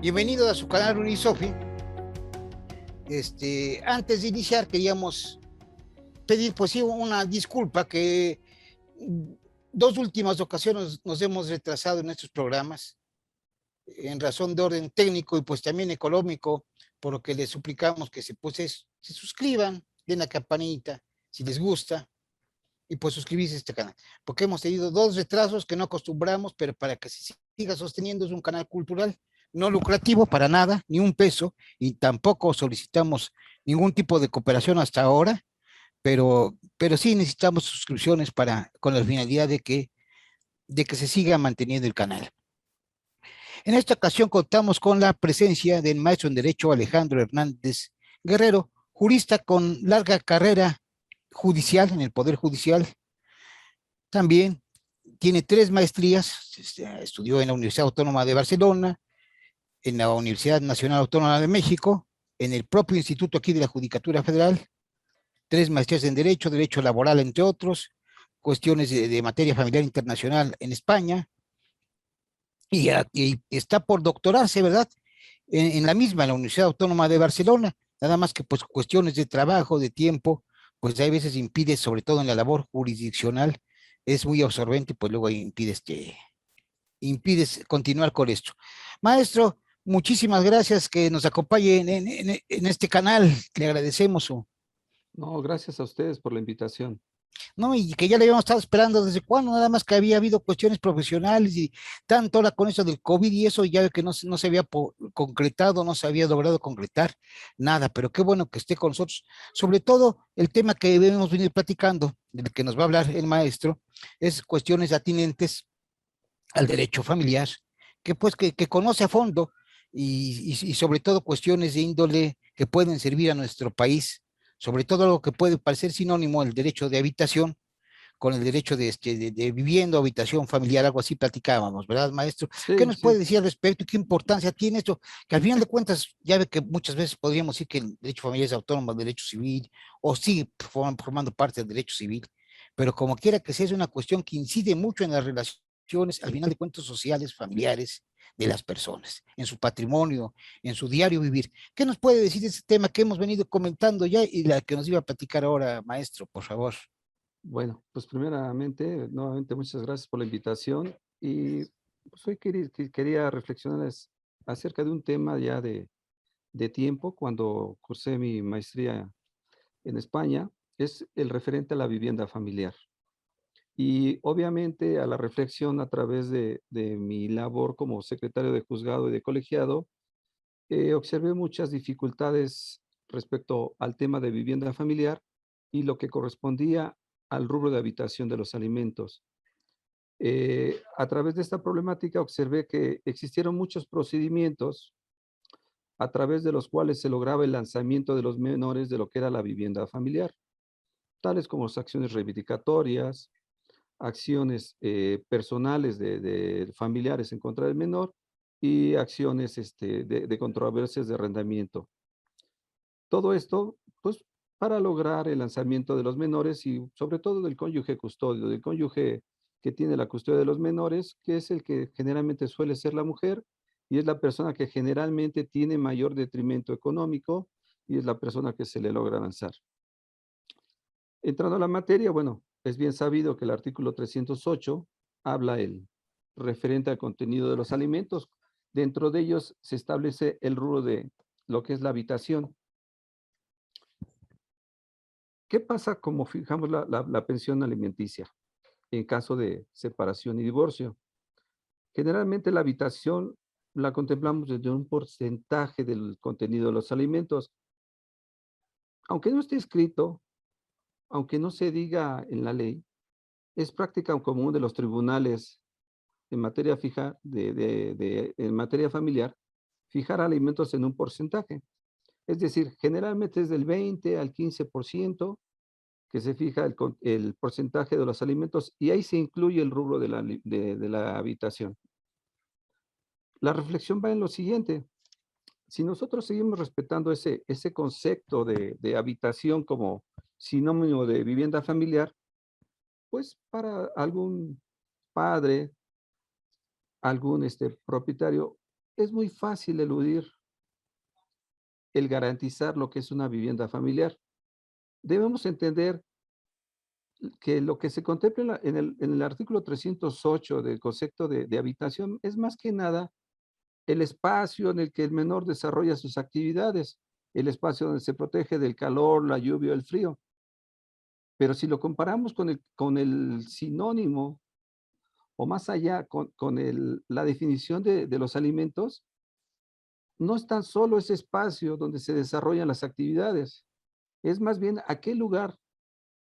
Bienvenido a su canal Unisofi. Antes de iniciar queríamos pedir pues sí una disculpa que dos últimas ocasiones nos hemos retrasado en estos programas en razón de orden técnico y pues también económico, por lo que les suplicamos que se suscriban, den la campanita si les gusta y pues suscribirse a este canal, porque hemos tenido dos retrasos que no acostumbramos, pero para que se siga sosteniendo es un canal cultural no lucrativo para nada, ni un peso, y tampoco solicitamos ningún tipo de cooperación hasta ahora, pero sí necesitamos suscripciones con la finalidad de que se siga manteniendo el canal. En esta ocasión contamos con la presencia del maestro en Derecho Alejandro Hernández Guerrero, jurista con larga carrera judicial en el Poder Judicial. También tiene 3 maestrías, estudió en la Universidad Autónoma de Barcelona, en la Universidad Nacional Autónoma de México, en el propio instituto aquí de la Judicatura Federal, 3 maestrías en Derecho, Derecho Laboral, entre otros, cuestiones de materia familiar internacional en España, y está por doctorarse, ¿verdad? En la misma, en la Universidad Autónoma de Barcelona, nada más que pues cuestiones de trabajo, de tiempo, pues hay veces impide, sobre todo en la labor jurisdiccional, es muy absorbente, pues luego impides continuar con esto. Maestro, muchísimas gracias que nos acompañe en este canal, le agradecemos su, No, gracias a ustedes por la invitación. ¿no? Y que ya le habíamos estado esperando desde cuándo, nada más que había habido cuestiones profesionales y tanto ahora con eso del COVID y eso ya que no se había concretado, no se había logrado concretar nada, pero qué bueno que esté con nosotros. Sobre todo el tema que debemos venir platicando, del que nos va a hablar el maestro, es cuestiones atinentes al derecho familiar, que conoce a fondo y sobre todo cuestiones de índole que pueden servir a nuestro país, sobre todo algo que puede parecer sinónimo, el derecho de habitación, con el derecho de vivienda o habitación familiar, algo así platicábamos, ¿verdad, maestro? ¿Qué Sí, nos puede sí, decir al respecto? ¿Qué importancia tiene esto? Que al final de cuentas, ya ve que muchas veces podríamos decir que el derecho familiar es autónomo del derecho civil, o sigue formando parte del derecho civil, pero como quiera que sea, es una cuestión que incide mucho en las relaciones, al final de cuentas, sociales, familiares de las personas, en su patrimonio, en su diario vivir. ¿Qué nos puede decir de este tema que hemos venido comentando ya y la que nos iba a platicar ahora, maestro, por favor? bueno, pues primeramente, nuevamente muchas gracias por la invitación y pues hoy quería reflexionar acerca de un tema ya de tiempo, cuando cursé mi maestría en España, es el referente a la vivienda familiar. Y obviamente a la reflexión a través de mi labor como secretario de juzgado y de colegiado, observé muchas dificultades respecto al tema de vivienda familiar y lo que correspondía al rubro de habitación de los alimentos. A través de esta problemática observé que existieron muchos procedimientos a través de los cuales se lograba el lanzamiento de los menores de lo que era la vivienda familiar, tales como las acciones reivindicatorias, acciones personales de familiares en contra del menor y acciones de controversias de arrendamiento. Todo esto, pues, para lograr el lanzamiento de los menores y sobre todo del cónyuge custodio, del cónyuge que tiene la custodia de los menores, que es el que generalmente suele ser la mujer y es la persona que generalmente tiene mayor detrimento económico y es la persona que se le logra lanzar. Entrando a la materia, bueno, es bien sabido que el artículo 308 habla el referente al contenido de los alimentos. Dentro de ellos se establece el rubro de lo que es la habitación. ¿Qué pasa como fijamos la pensión alimenticia en caso de separación y divorcio? Generalmente la habitación la contemplamos desde un porcentaje del contenido de los alimentos. Aunque no esté escrito, aunque no se diga en la ley, es práctica común de los tribunales en materia fija, en materia familiar, fijar alimentos en un porcentaje. Es decir, generalmente es del 20 al 15% que se fija el porcentaje de los alimentos y ahí se incluye el rubro de la habitación. La reflexión va en lo siguiente. Si nosotros seguimos respetando ese concepto de habitación como sinónimo de vivienda familiar, pues para algún padre, algún propietario, es muy fácil eludir el garantizar lo que es una vivienda familiar. Debemos entender que lo que se contempla en el artículo 308 del concepto de habitación es más que nada el espacio en el que el menor desarrolla sus actividades, el espacio donde se protege del calor, la lluvia o el frío. Pero si lo comparamos con el sinónimo o más allá con la definición de los alimentos, no es tan solo ese espacio donde se desarrollan las actividades, es más bien aquel lugar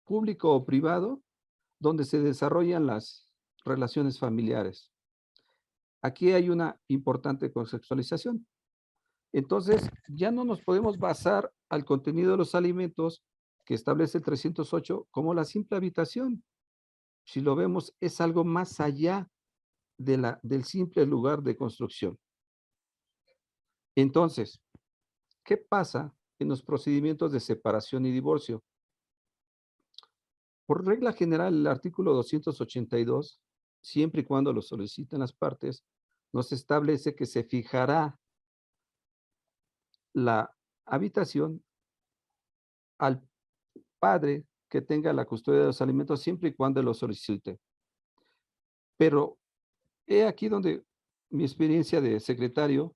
público o privado donde se desarrollan las relaciones familiares. Aquí hay una importante conceptualización. Entonces, ya no nos podemos basar al contenido de los alimentos que establece el 308 como la simple habitación. Si lo vemos, es algo más allá del simple lugar de construcción. Entonces, ¿qué pasa en los procedimientos de separación y divorcio? Por regla general, el artículo 282, siempre y cuando lo soliciten las partes, nos establece que se fijará la habitación al padre que tenga la custodia de los alimentos siempre y cuando lo solicite. Pero he aquí donde mi experiencia de secretario,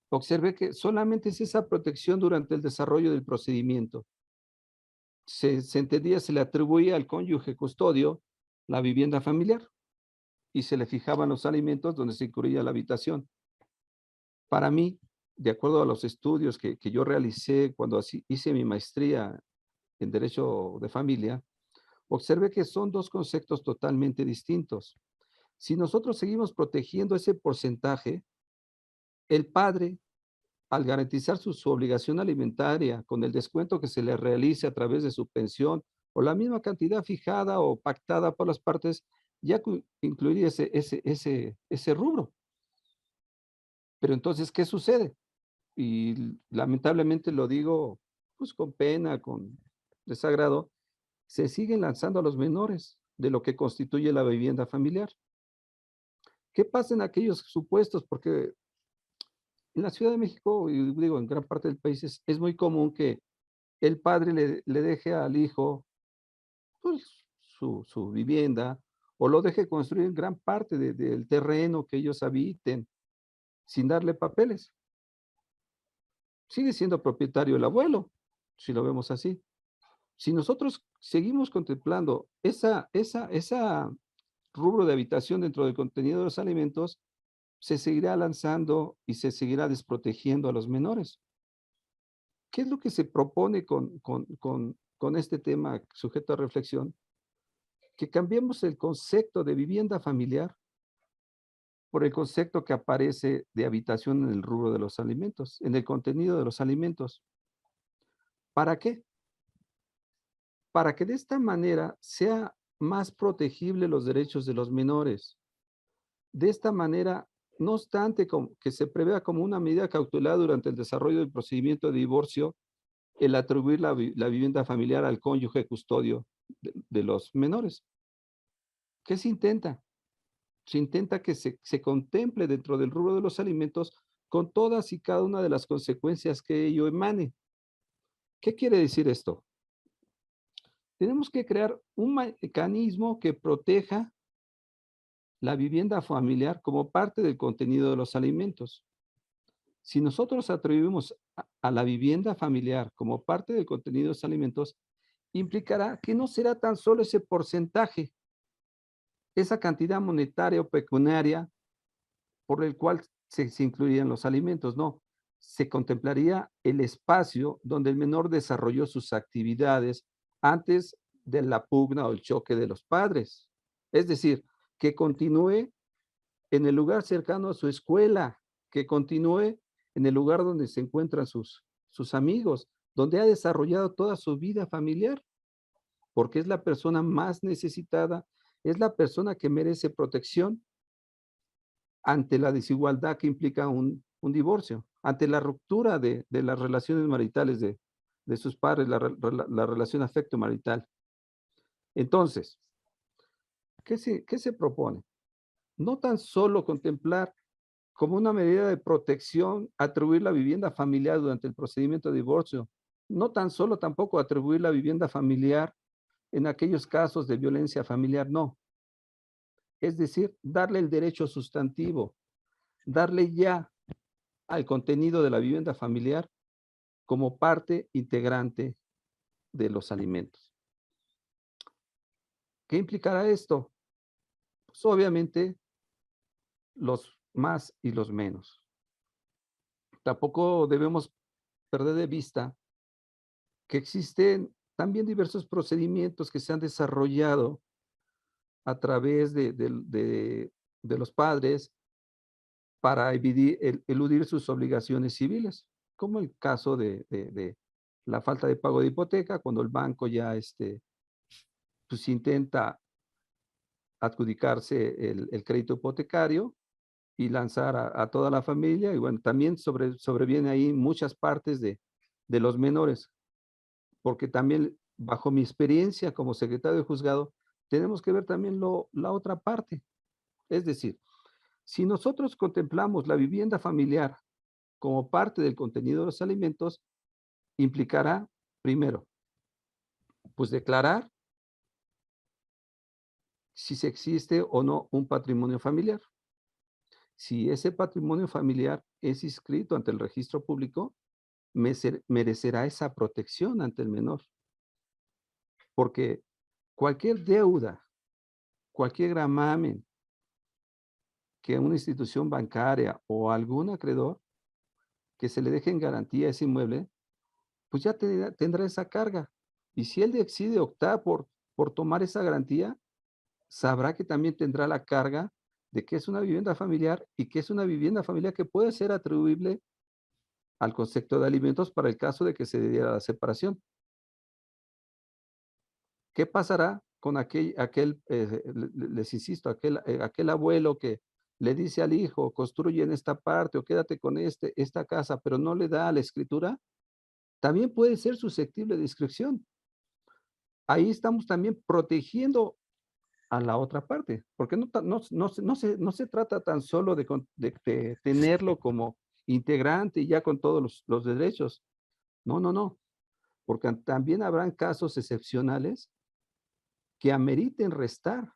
observé que solamente es esa protección durante el desarrollo del procedimiento. Se entendía, se le atribuía al cónyuge custodio la vivienda familiar y se le fijaban los alimentos donde se incluía la habitación. Para mí, de acuerdo a los estudios que yo realicé cuando hice mi maestría en Derecho de Familia, observé que son dos conceptos totalmente distintos. Si nosotros seguimos protegiendo ese porcentaje, el padre, al garantizar su obligación alimentaria con el descuento que se le realice a través de su pensión o la misma cantidad fijada o pactada por las partes, ya incluiría ese rubro. Pero entonces, ¿qué sucede? Y lamentablemente lo digo pues con pena, con desagrado, se siguen lanzando a los menores de lo que constituye la vivienda familiar. ¿Qué pasa en aquellos supuestos? Porque en la Ciudad de México, y digo, en gran parte del país, es muy común que el padre le deje al hijo pues, su vivienda o lo deje construir gran parte del terreno que ellos habiten sin darle papeles. Sigue siendo propietario el abuelo, si lo vemos así. Si nosotros seguimos contemplando esa rubro de habitación dentro del contenido de los alimentos, se seguirá lanzando y se seguirá desprotegiendo a los menores. ¿Qué es lo que se propone con este tema sujeto a reflexión? Que cambiemos el concepto de vivienda familiar por el concepto que aparece de habitación en el rubro de los alimentos, en el contenido de los alimentos. ¿Para qué? Para que de esta manera sea más protegible los derechos de los menores. De esta manera, no obstante que se prevea como una medida cautelar durante el desarrollo del procedimiento de divorcio, el atribuir la vivienda familiar al cónyuge custodio de los menores. ¿Qué se intenta? Se intenta que se contemple dentro del rubro de los alimentos con todas y cada una de las consecuencias que ello emane. ¿Qué quiere decir esto? Tenemos que crear un mecanismo que proteja la vivienda familiar como parte del contenido de los alimentos. Si nosotros atribuimos a la vivienda familiar como parte del contenido de los alimentos, implicará que no será tan solo ese porcentaje, esa cantidad monetaria o pecuniaria por el cual se incluirían los alimentos, no. Se contemplaría el espacio donde el menor desarrolló sus actividades antes de la pugna o el choque de los padres. Es decir, que continúe en el lugar cercano a su escuela, que continúe en el lugar donde se encuentran sus amigos, donde ha desarrollado toda su vida familiar, porque es la persona más necesitada, es la persona que merece protección ante la desigualdad que implica un divorcio, ante la ruptura de las relaciones maritales de sus padres, la relación afecto marital. Entonces, ¿qué se propone? No tan solo contemplar como una medida de protección, atribuir la vivienda familiar durante el procedimiento de divorcio. No tan solo tampoco atribuir la vivienda familiar en aquellos casos de violencia familiar, no. Es decir, darle el derecho sustantivo, darle ya al contenido de la vivienda familiar como parte integrante de los alimentos. ¿Qué implicará esto? Pues obviamente los más y los menos. Tampoco debemos perder de vista que existen también diversos procedimientos que se han desarrollado a través de los padres para eludir sus obligaciones civiles, como el caso de la falta de pago de hipoteca, cuando el banco ya pues intenta adjudicarse el crédito hipotecario y lanzar a toda la familia. Y bueno, también sobreviene ahí muchas partes de los menores, porque también bajo mi experiencia como secretario de juzgado, tenemos que ver también la otra parte. Es decir, si nosotros contemplamos la vivienda familiar como parte del contenido de los alimentos, implicará, primero, pues declarar si se existe o no un patrimonio familiar. Si ese patrimonio familiar es inscrito ante el registro público, merecerá esa protección ante el menor, porque cualquier deuda, cualquier gravamen que una institución bancaria o algún acreedor que se le deje en garantía ese inmueble, pues ya tendrá esa carga. Y si él decide optar por tomar esa garantía, sabrá que también tendrá la carga de que es una vivienda familiar y que es una vivienda familiar que puede ser atribuible al concepto de alimentos para el caso de que se diera la separación. ¿Qué pasará con les insisto, aquel abuelo que le dice al hijo, construye en esta parte o quédate con esta casa, pero no le da la escritura? También puede ser susceptible de inscripción. Ahí estamos también protegiendo a la otra parte, porque no se trata tan solo de tenerlo como integrante y ya con todos los derechos. No, no, no, porque también habrán casos excepcionales que ameriten restar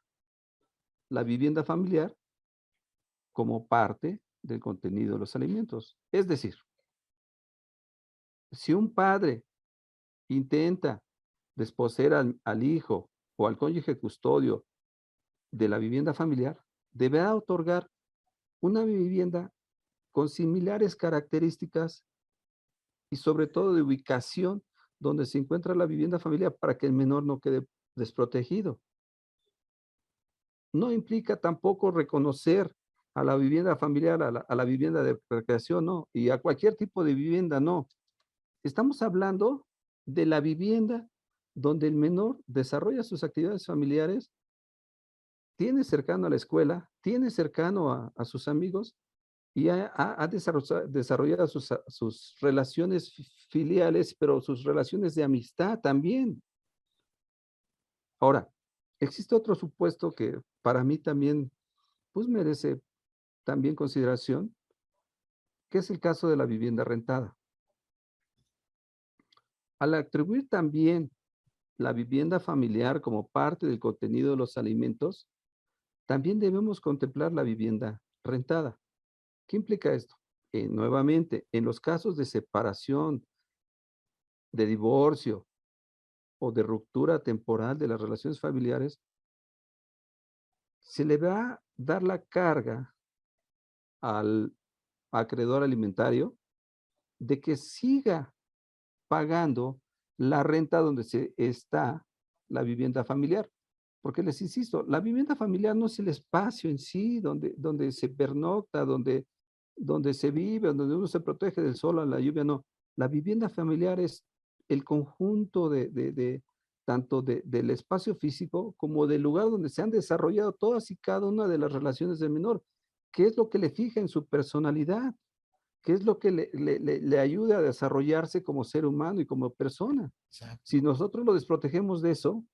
la vivienda familiar como parte del contenido de los alimentos. Es decir, si un padre intenta desposeer al hijo o al cónyuge custodio de la vivienda familiar, deberá otorgar una vivienda con similares características y sobre todo de ubicación donde se encuentra la vivienda familiar para que el menor no quede desprotegido. No implica tampoco reconocer a la vivienda familiar, a la vivienda de recreación, no, y a cualquier tipo de vivienda, no. Estamos hablando de la vivienda donde el menor desarrolla sus actividades familiares, tiene cercano a la escuela, tiene cercano a sus amigos y ha desarrollado sus relaciones filiales, pero sus relaciones de amistad también. Ahora, existe otro supuesto que para mí también, pues merece también consideración, que es el caso de la vivienda rentada. Al atribuir también la vivienda familiar como parte del contenido de los alimentos, también debemos contemplar la vivienda rentada. ¿Qué implica esto? Nuevamente, en los casos de separación, de divorcio o de ruptura temporal de las relaciones familiares, se le va a dar la carga al acreedor alimentario de que siga pagando la renta donde está la vivienda familiar. Porque les insisto, la vivienda familiar no es el espacio en sí donde se pernocta, donde se vive, donde uno se protege del sol, a la lluvia, no. La vivienda familiar es el conjunto tanto del espacio físico como del lugar donde se han desarrollado todas y cada una de las relaciones del menor. ¿Qué es lo que le fija en su personalidad? ¿Qué es lo que le ayuda a desarrollarse como ser humano y como persona? Exacto. Si nosotros lo desprotegemos de eso,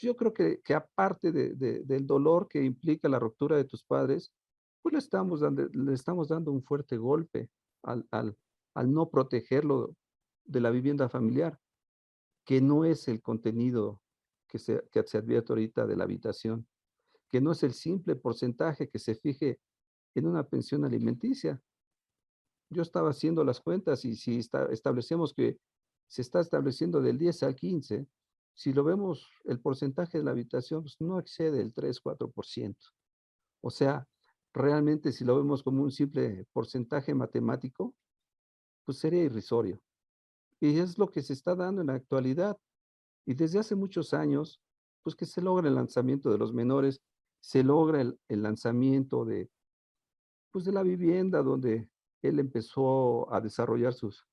yo creo que aparte del dolor que implica la ruptura de tus padres, pues le estamos dando un fuerte golpe al no protegerlo de la vivienda familiar, que no es el contenido que se advierte ahorita de la habitación, que no es el simple porcentaje que se fije en una pensión alimenticia. Yo estaba haciendo las cuentas y si establecemos que se está estableciendo del 10 al 15, si lo vemos, el porcentaje de la habitación pues, no excede el 3, 4%. O sea, realmente si lo vemos como un simple porcentaje matemático, pues sería irrisorio. Y es lo que se está dando en la actualidad. Y desde hace muchos años, pues que se logra el lanzamiento de los menores, se logra el lanzamiento pues de la vivienda donde él empezó a desarrollar sus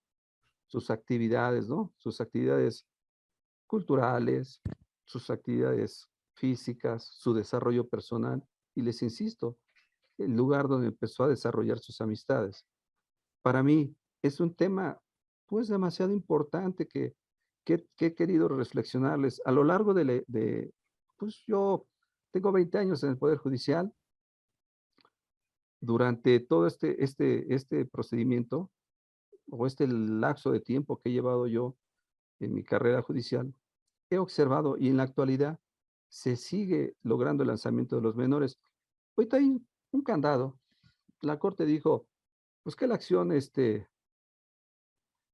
actividades, ¿no? Sus actividades culturales, sus actividades físicas, su desarrollo personal. Y les insisto, el lugar donde empezó a desarrollar sus amistades. Para mí es un tema, pues, demasiado importante que he querido reflexionarles. A lo largo pues, yo tengo 20 años en el Poder Judicial. Durante todo este procedimiento, o este lapso de tiempo que he llevado yo en mi carrera judicial, he observado, y en la actualidad se sigue logrando el lanzamiento de los menores. Ahorita hay un candado. La Corte dijo, pues, que la acción,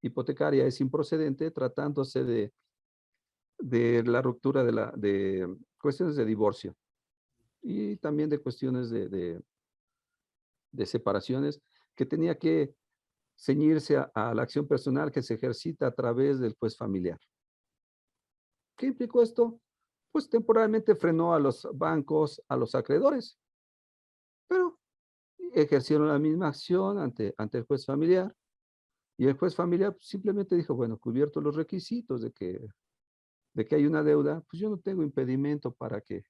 hipotecaria es improcedente tratándose de la ruptura de cuestiones de divorcio y también de cuestiones de separaciones, que tenía que ceñirse a la acción personal que se ejercita a través del juez familiar. ¿Qué implicó esto? Pues temporalmente frenó a los bancos, a los acreedores, pero ejercieron la misma acción ante el juez familiar, y el juez familiar pues, simplemente dijo, bueno, cubiertos los requisitos de que hay una deuda, pues yo no tengo impedimento para que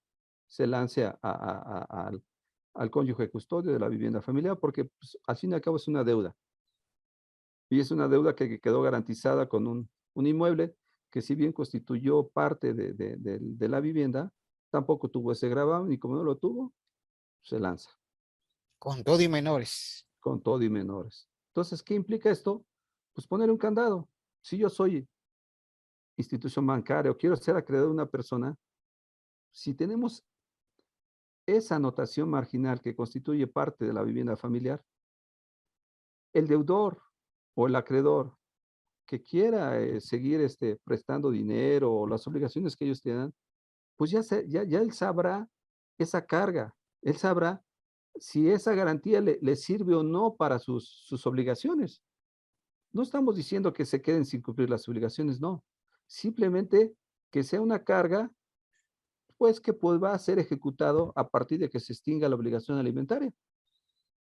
se lance al cónyuge custodio de la vivienda familiar, porque pues, al fin y al cabo es una deuda. Y es una deuda que quedó garantizada con un inmueble que si bien constituyó parte de la vivienda, tampoco tuvo ese gravamen y como no lo tuvo, se lanza Con todo y menores. con todo y menores. Entonces, ¿qué implica esto? Pues poner un candado. Si yo soy institución bancaria o quiero ser acreedor de una persona, si tenemos esa anotación marginal que constituye parte de la vivienda familiar, el deudor o el acreedor que quiera seguir prestando dinero o las obligaciones que ellos tengan, pues ya él sabrá esa carga, él sabrá si esa garantía le sirve o no para sus obligaciones. No estamos diciendo que se queden sin cumplir las obligaciones, no. Simplemente que sea una carga, pues que pues, va a ser ejecutado a partir de que se extinga la obligación alimentaria.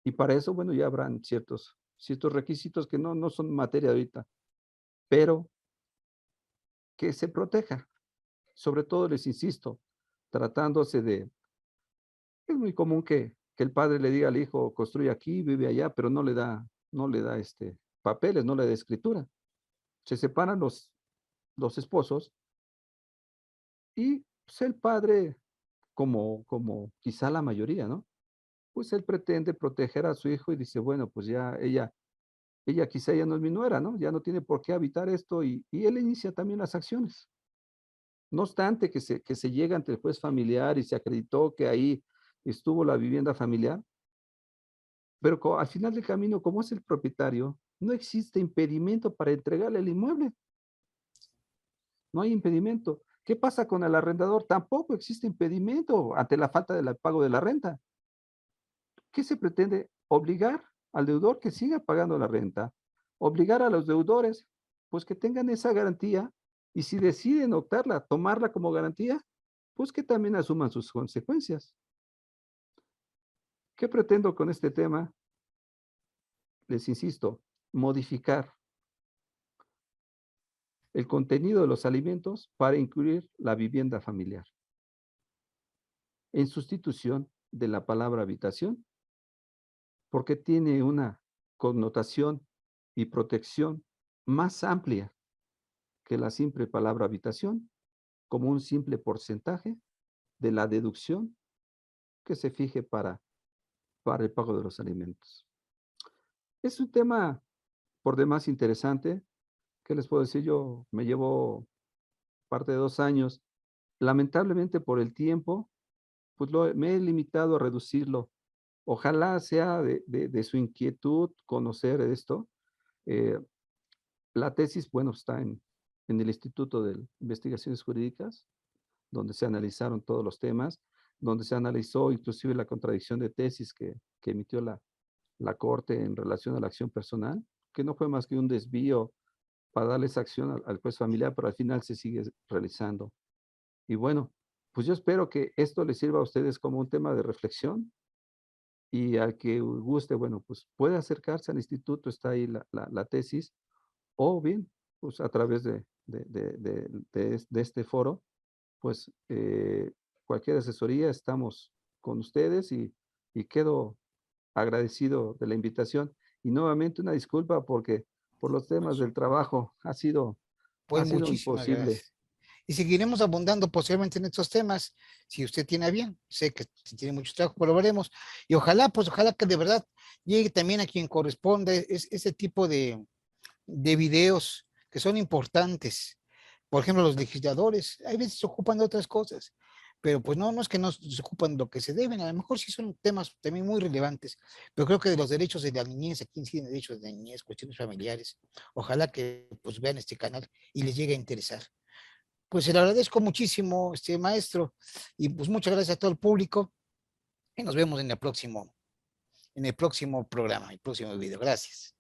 Y para eso, bueno, ya habrán ciertos requisitos que no son materia ahorita, pero que se proteja. Sobre todo, les insisto, tratándose es muy común que el padre le diga al hijo, construye aquí, vive allá, pero no le da papeles, no le da escritura. Se separan los esposos y pues, el padre, como quizá la mayoría, ¿no? Pues él pretende proteger a su hijo y dice, bueno, pues ya ella quizá ya no es mi nuera, ¿no? Ya no tiene por qué habitar esto y él inicia también las acciones. No obstante que se llega ante el juez familiar y se acreditó que ahí estuvo la vivienda familiar, pero al final del camino, como es el propietario, no existe impedimento para entregarle el inmueble, no hay impedimento. ¿Qué pasa con el arrendador? Tampoco existe impedimento ante la falta del pago de la renta. ¿Qué se pretende? Obligar al deudor que siga pagando la renta, obligar a los deudores, pues que tengan esa garantía y si deciden optarla, tomarla como garantía, pues que también asuman sus consecuencias. ¿Qué pretendo con este tema? Les insisto, modificar el contenido de los alimentos para incluir la vivienda familiar, en sustitución de la palabra habitación, porque tiene una connotación y protección más amplia que la simple palabra habitación, como un simple porcentaje de la deducción que se fije para para el pago de los alimentos. Es un tema por demás interesante. ¿Qué les puedo decir? Yo me llevo parte de 2 años. Lamentablemente por el tiempo, pues me he limitado a reducirlo. Ojalá sea de su inquietud conocer esto. Eh, la tesis, bueno, está en el Instituto de Investigaciones Jurídicas, donde se analizaron todos los temas, donde se analizó inclusive la contradicción de tesis que emitió la Corte en relación a la acción personal, que no fue más que un desvío para darle esa acción al juez familiar, pero al final se sigue realizando. Y bueno, pues yo espero que esto les sirva a ustedes como un tema de reflexión y al que guste, bueno, pues puede acercarse al instituto, está ahí la tesis, o bien, pues a través de este foro, pues cualquier asesoría, estamos con ustedes y quedo agradecido de la invitación. Y nuevamente una disculpa porque por los temas del trabajo Pues ha sido muchísimas imposible. gracias. Y seguiremos abundando posiblemente en estos temas, si usted tiene a bien. Sé que si tiene mucho trabajo, pero lo veremos. Y ojalá, pues ojalá que de verdad llegue también a quien corresponde ese tipo de videos que son importantes. Por ejemplo, los legisladores, hay veces se ocupan de otras cosas, pero pues no es que no se ocupan de lo que se deben, a lo mejor sí son temas también muy relevantes, pero creo que de los derechos de la niñez, aquí inciden derechos de la niñez, cuestiones familiares, ojalá que pues vean este canal y les llegue a interesar. Pues se lo agradezco muchísimo, maestro, y pues muchas gracias a todo el público, y nos vemos en el próximo programa, el próximo video. Gracias.